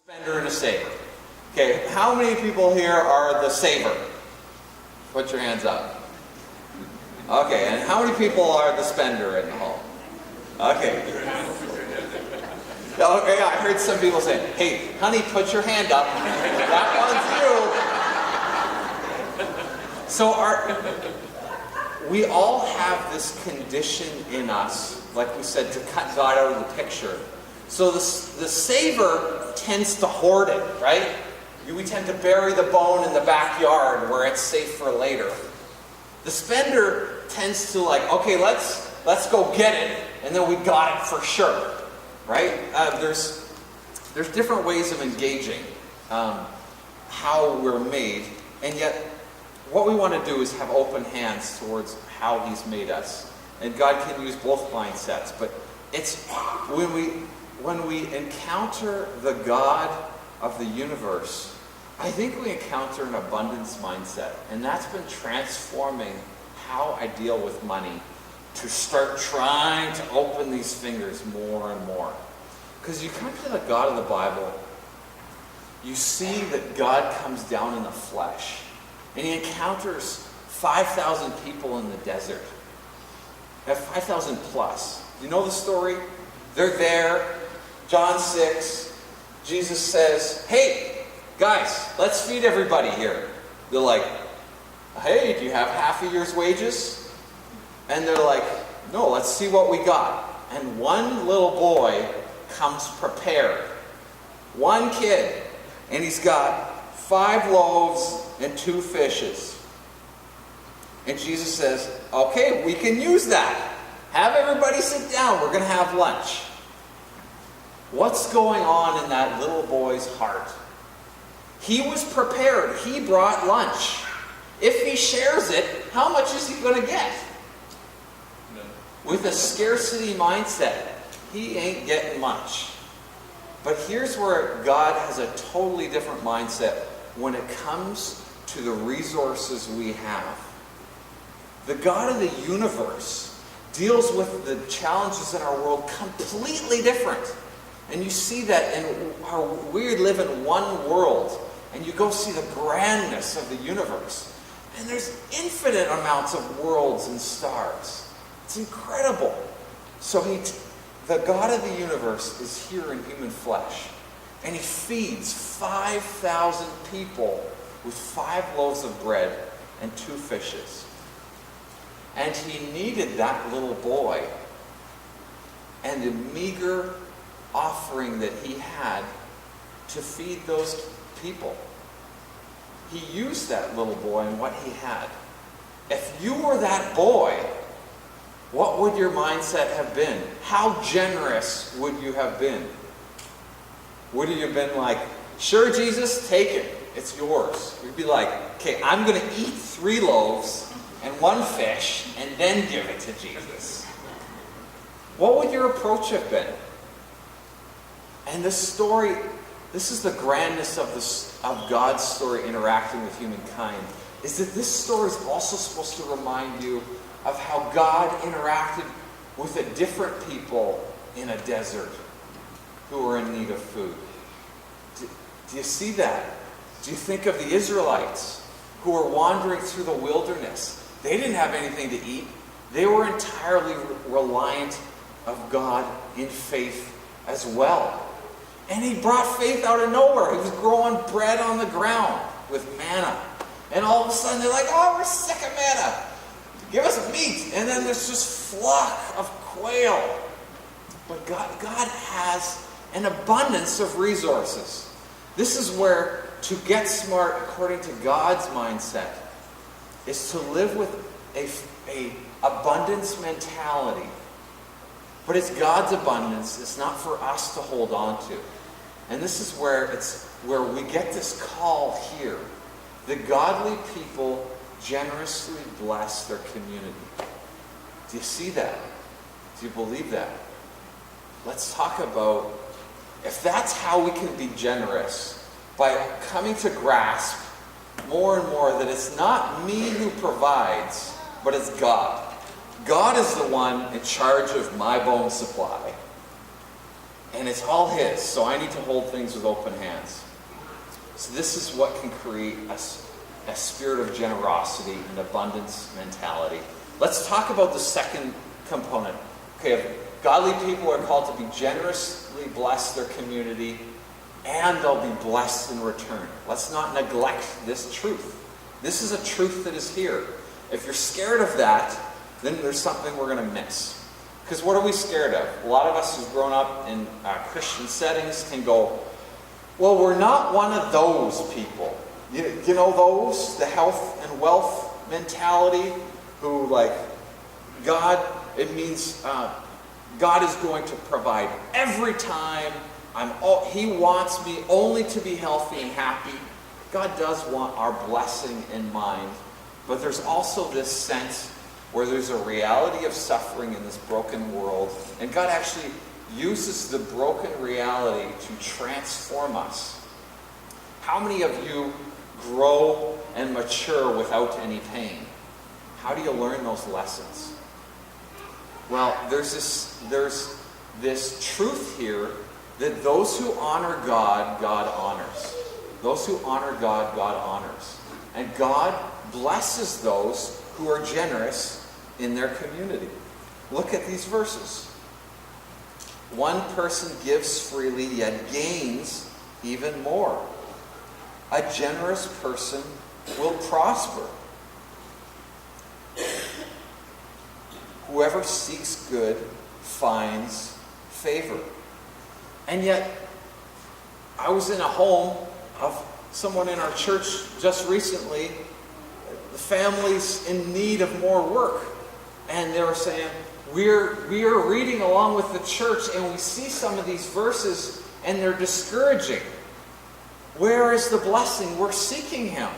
Spender and a saver. Okay, how many people here are the saver? Put your hands up. Okay, and how many people are the spender in the home? Okay. Okay, I heard some people say, hey, honey, put your hand up. That one's you. So we all have this condition in us, like we said, to cut God out of the picture. So the saver tends to hoard it, right? We tend to bury the bone in the backyard where it's safe for later. The spender tends to okay, let's go get it, and then we got it for sure, right? There's different ways of engaging how we're made, and yet what we want to do is have open hands towards how He's made us. And God can use both mindsets, but it's when we encounter the God of the universe, I think we encounter an abundance mindset, and that's been transforming how I deal with money, to start trying to open these fingers more and more. Because you come to the God of the Bible, you see that God comes down in the flesh, and He encounters 5,000 people in the desert. 5,000 plus. You know the story? They're there. John 6, Jesus says, hey, guys, let's feed everybody here. They're like, hey, do you have half a year's wages? And they're like, no, let's see what we got. And one little boy comes prepared. One kid. And he's got 5 loaves and 2 fishes. And Jesus says, okay, we can use that. Have everybody sit down. We're going to have lunch. What's going on in that little boy's heart? He was prepared. He brought lunch. If he shares it, how much is he going to get? No. With a scarcity mindset, he ain't getting much. But here's where God has a totally different mindset when it comes to the resources we have. The God of the universe deals with the challenges in our world completely different. And you see that we live in one world, and you go see the grandness of the universe. And there's infinite amounts of worlds and stars. It's incredible. So the God of the universe is here in human flesh. And He feeds 5,000 people with 5 loaves of bread and 2 fishes. And He needed that little boy and the meager offering that He had to feed those people. He used that little boy and what he had. If you were that boy, what would your mindset have been? How generous would you have been? Would you have been like, sure, Jesus, take it. It's yours. You'd be like, okay, I'm going to eat 3 loaves and 1 fish and then give it to Jesus. What would your approach have been? And this story, this is the grandness of God's story interacting with humankind, is that this story is also supposed to remind you of how God interacted with a different people in a desert who were in need of food. Do you see that? Do you think of the Israelites who were wandering through the wilderness? They didn't have anything to eat. They were entirely reliant of God in faith as well. And He brought faith out of nowhere. He was growing bread on the ground with manna. And all of a sudden they're like, oh, we're sick of manna. Give us meat. And then there's this flock of quail. But God has an abundance of resources. This is where to get smart, according to God's mindset, is to live with a abundance mentality. But it's God's abundance. It's not for us to hold on to. And this is where we get this call here. The godly people generously bless their community. Do you see that? Do you believe that? Let's talk about if that's how we can be generous, by coming to grasp more and more that it's not me who provides, but it's God. God is the one in charge of my bone supply. and it's all his, so I need to hold things with open hands. So this is what can create a spirit of generosity and abundance mentality. Let's talk about the second component. Okay, godly people are called to be generously bless their community, and they'll be blessed in return. Let's not neglect this truth. This is a truth that is here. If you're scared of that, then there's something we're going to miss. Because what are we scared of? A lot of us who've grown up in Christian settings can go, well, we're not one of those people. You know those? The health and wealth mentality, who like, God, it means God is going to provide every time. He wants me only to be healthy and happy. God does want our blessing in mind. But there's also this sense where there's a reality of suffering in this broken world. And God actually uses the broken reality to transform us. How many of you grow and mature without any pain? How do you learn those lessons? Well, there's this truth here that those who honor God, God honors. Those who honor God, God honors. And God blesses those who are generous in their community. Look at these verses. One person gives freely, yet gains even more. A generous person will prosper. Whoever seeks good finds favor. And yet, I was in a home of someone in our church just recently. The family's in need of more work. And they were saying, we are reading along with the church, and we see some of these verses, and they're discouraging. Where is the blessing? We're seeking Him.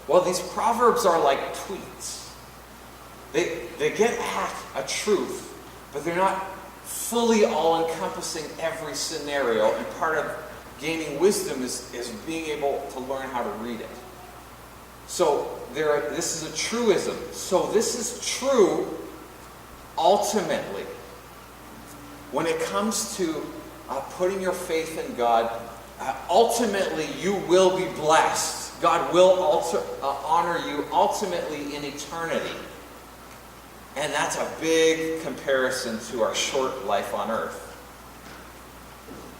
Well, these proverbs are like tweets. They get at a truth, but they're not fully all-encompassing every scenario, and part of gaining wisdom is being able to learn how to read it. So this is a truism. So this is true ultimately. When it comes to putting your faith in God, ultimately you will be blessed. God will honor you ultimately in eternity. And that's a big comparison to our short life on earth.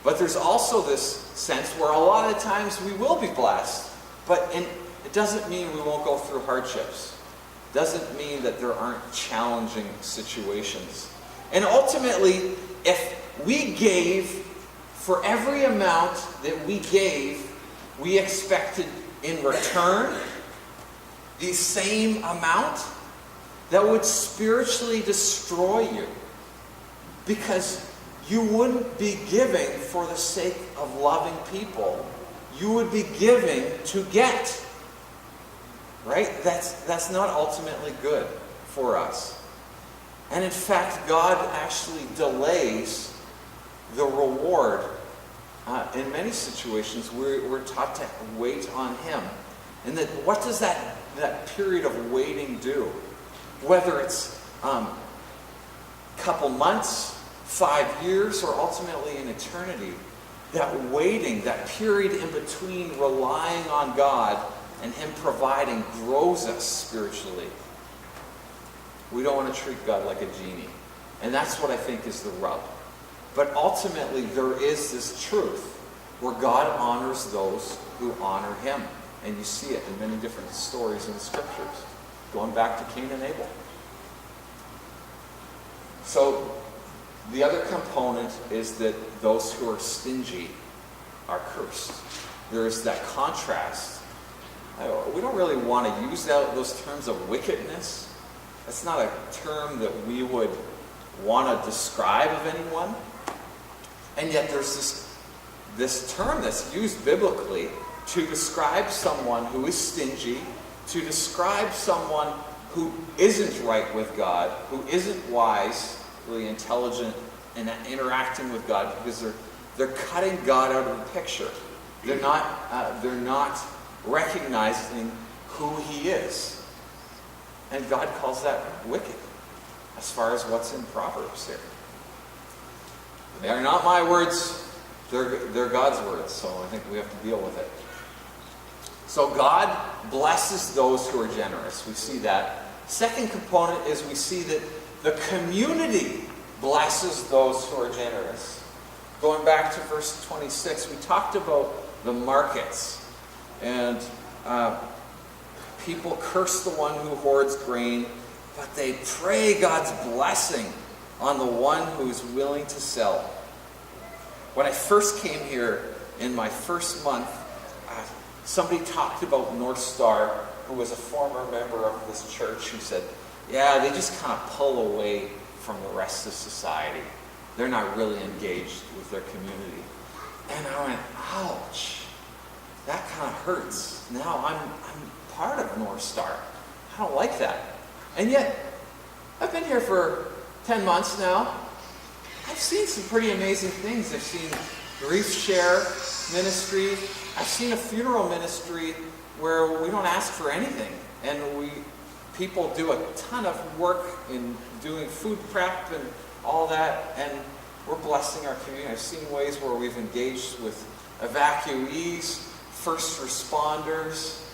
But there's also this sense where a lot of times we will be blessed, but it doesn't mean we won't go through hardships. It doesn't mean that there aren't challenging situations. And ultimately, if we gave, for every amount that we gave, we expected in return the same amount, that would spiritually destroy you. Because you wouldn't be giving for the sake of loving people. You would be giving to get. Right? That's not ultimately good for us. And in fact, God actually delays the reward. In many situations, we're taught to wait on Him. And that what does that period of waiting do? Whether it's a couple months, 5 years, or ultimately an eternity, that waiting, that period in between relying on God and Him providing grows us spiritually. We don't want to treat God like a genie. And that's what I think is the rub. But ultimately, there is this truth where God honors those who honor Him. And you see it in many different stories in the Scriptures, going back to Cain and Abel. So, the other component is that those who are stingy are cursed. There is that contrast. We don't really want to use those terms of wickedness. That's not a term that we would want to describe of anyone. And yet there's this term that's used biblically to describe someone who is stingy, to describe someone who isn't right with God, who isn't wise, really intelligent, and interacting with God, because they're cutting God out of the picture. They're not recognizing who He is. And God calls that wicked, as far as what's in Proverbs here. They are not my words, they're God's words, so I think we have to deal with it. So God blesses those who are generous. We see that. Second component is we see that the community blesses those who are generous. Going back to verse 26, we talked about the markets. And people curse the one who hoards grain, but they pray God's blessing on the one who's willing to sell. When I first came here in my first month, somebody talked about North Star, who was a former member of this church, who said, yeah, they just kind of pull away from the rest of society. They're not really engaged with their community. And I went, ouch, that kind of hurts. Now I'm part of North Star. I don't like that. And yet, I've been here for 10 months now. I've seen some pretty amazing things. I've seen grief share ministry. I've seen a funeral ministry where we don't ask for anything. And people do a ton of work in doing food prep and all that. And we're blessing our community. I've seen ways where we've engaged with evacuees, first responders,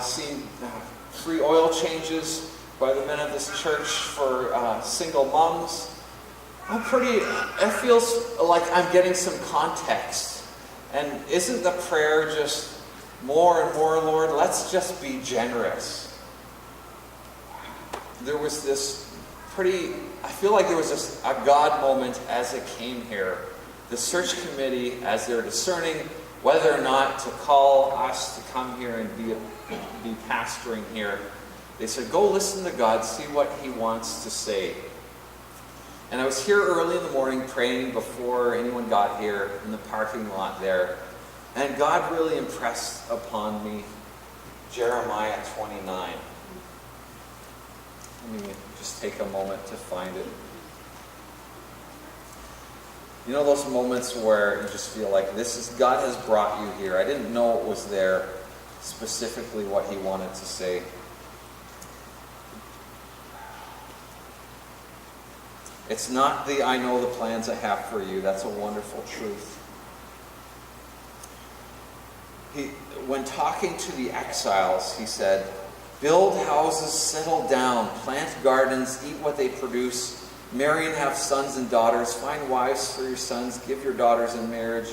seen free oil changes by the men of this church for single moms. It feels like I'm getting some context. And isn't the prayer just more and more, Lord, let's just be generous? There was this I feel like there was a God moment as it came here. The search committee, as they're discerning whether or not to call us to come here and be pastoring here, they said, go listen to God, see what He wants to say. And I was here early in the morning praying before anyone got here in the parking lot there. And God really impressed upon me Jeremiah 29. Let me just take a moment to find it. You know those moments where you just feel like God has brought you here. I didn't know it was there, specifically what He wanted to say. It's not the I know the plans I have for you. That's a wonderful truth. When talking to the exiles, he said, build houses, settle down, plant gardens, eat what they produce, marry and have sons and daughters, find wives for your sons, give your daughters in marriage.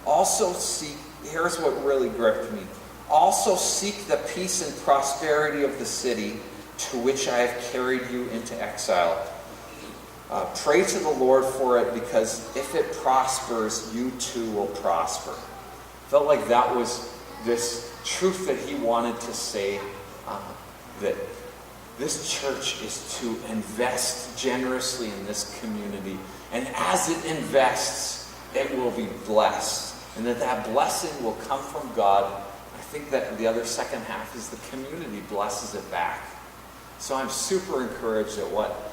Also seek, here's what really gripped me, also seek the peace and prosperity of the city to which I have carried you into exile. Pray to the Lord for it, because if it prospers, you too will prosper. Felt like that was this truth that he wanted to say, that this church is to invest generously in this community. And as it invests, it will be blessed. And that blessing will come from God. I think that the other second half is the community blesses it back. So I'm super encouraged at what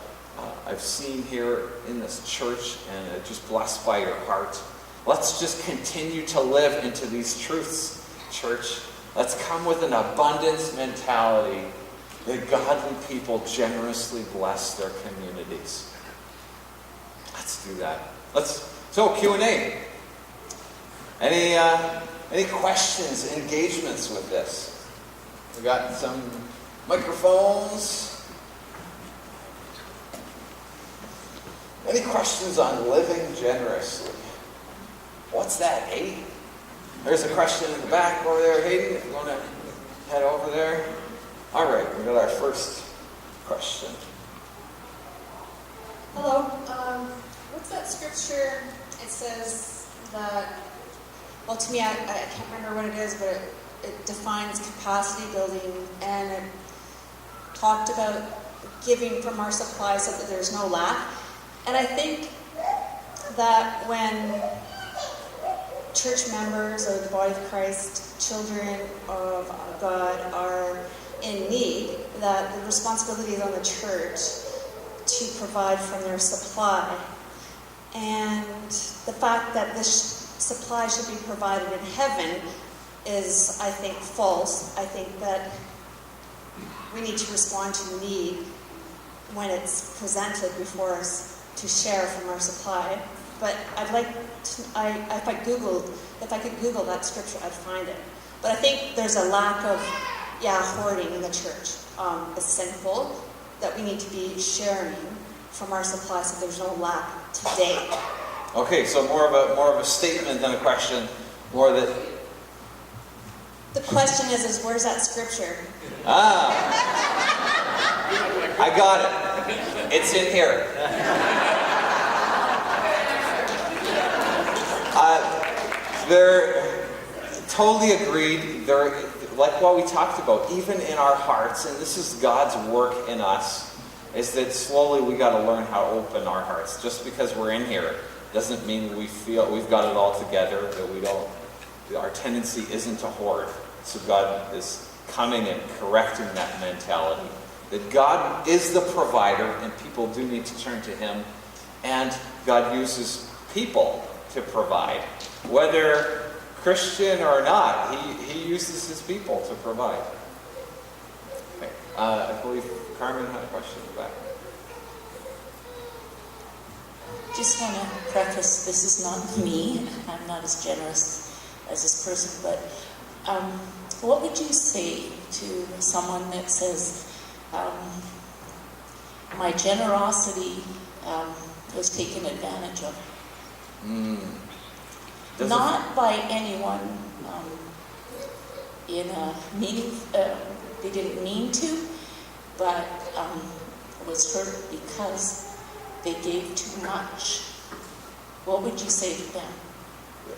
I've seen here in this church, and just blessed by your heart. Let's just continue to live into these truths, church. Let's come with an abundance mentality that godly people generously bless their communities. Let's do that. So Q&A. Any questions, engagements with this? We got some microphones. Any questions on living generously? What's that, Hayden? There's a question in the back over there, Hayden, if you want to head over there. All right, we got our first question. Hello. What's that scripture? It says that, well, to me, I can't remember what it is, but it defines capacity building, and it talked about giving from our supply so that there's no lack. And I think that when church members or the body of Christ, children of God, are in need, that the responsibility is on the church to provide from their supply. And the fact that this supply should be provided in heaven is, I think, false. I think that we need to respond to need when it's presented before us to share from our supply. but I'd like to, if I could Google that scripture, I'd find it. But I think there's a lack of, hoarding in the church. It's sinful that we need to be sharing from our supply so there's no lack today. Okay, so more of a statement than a question. More that the question is where's that scripture? I got it. It's in here. They're totally agreed. They're like what we talked about, even in our hearts, and this is God's work in us, is that slowly we got to learn how to open our hearts. Just because we're in here doesn't mean we feel we've got it all together, that we don't. Our tendency isn't to hoard. So God is coming and correcting that mentality. That God is the provider, and people do need to turn to Him. And God uses people to provide. Whether Christian or not, He uses His people to provide. Okay. I believe Carmen had a question in the back. Just want to preface, this is not me. I'm not as generous as this person, but what would you say to someone that says, my generosity was taken advantage of? Not by anyone in a meeting, they didn't mean to, but was hurt because they gave too much. What would you say to them?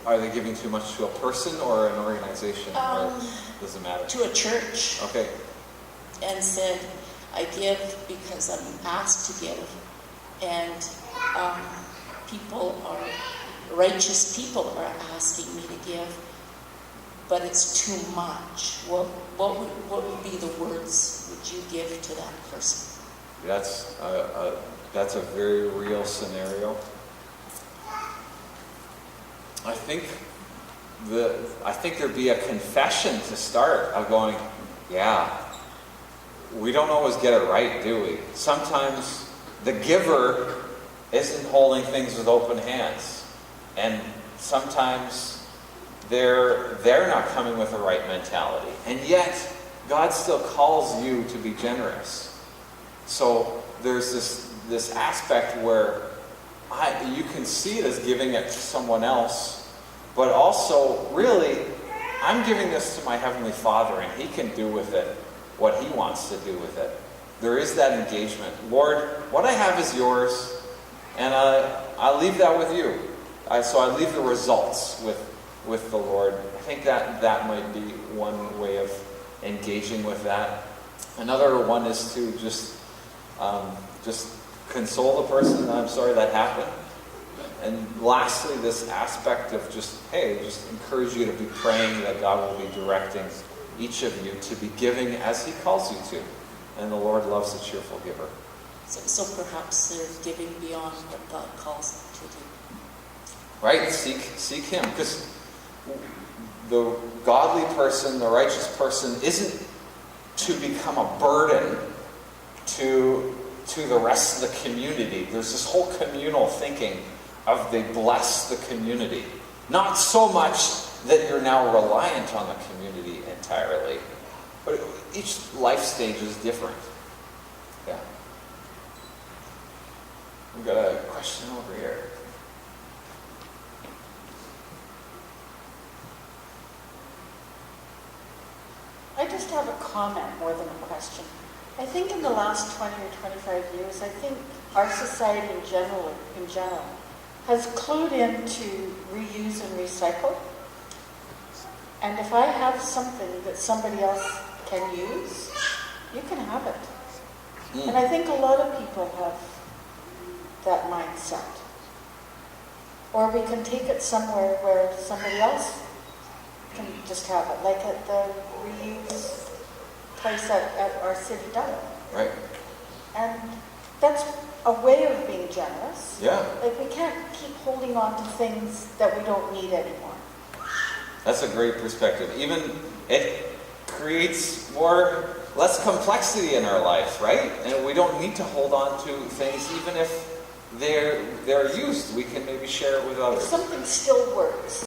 Are they giving too much to a person or an organization? Or does it matter? To a church. Okay. And said, I give because I'm asked to give. And righteous people are asking me to give, but it's too much. What would be the words would you give to that person? That's a very real scenario. I think there'd be a confession to start of going, we don't always get it right, do we? Sometimes the giver isn't holding things with open hands, and sometimes they're not coming with the right mentality, and yet God still calls you to be generous. So there's this aspect where you can see it as giving it to someone else, but also, really, I'm giving this to my Heavenly Father, and He can do with it what He wants to do with it. There is that engagement. Lord, what I have is yours, and I leave that with you. So I leave the results with the Lord. I think that might be one way of engaging with that. Another one is to just console the person. I'm sorry that happened. And lastly, this aspect of just encourage you to be praying that God will be directing each of you to be giving as He calls you to. And the Lord loves a cheerful giver. So perhaps they're giving beyond what God calls them to do. Right? Seek Him. Because the godly person, the righteous person, isn't to become a burden to the rest of the community. There's this whole communal thinking of they bless the community. Not so much that you're now reliant on the community entirely. But each life stage is different. Yeah. We've got a question over here. I just have a comment more than a question. I think in the last 20 or 25 years, I think our society in general has clued into reuse and recycle. And if I have something that somebody else can use, you can have it. And I think a lot of people have that mindset. Or we can take it somewhere where somebody else can just have it, like at the reuse place at our city dump. Right. And that's a way of being generous. Yeah. Like we can't keep holding on to things that we don't need anymore. That's a great perspective. Even it creates less complexity in our life, right? And we don't need to hold on to things even if they're used. We can maybe share it with If others. something still works,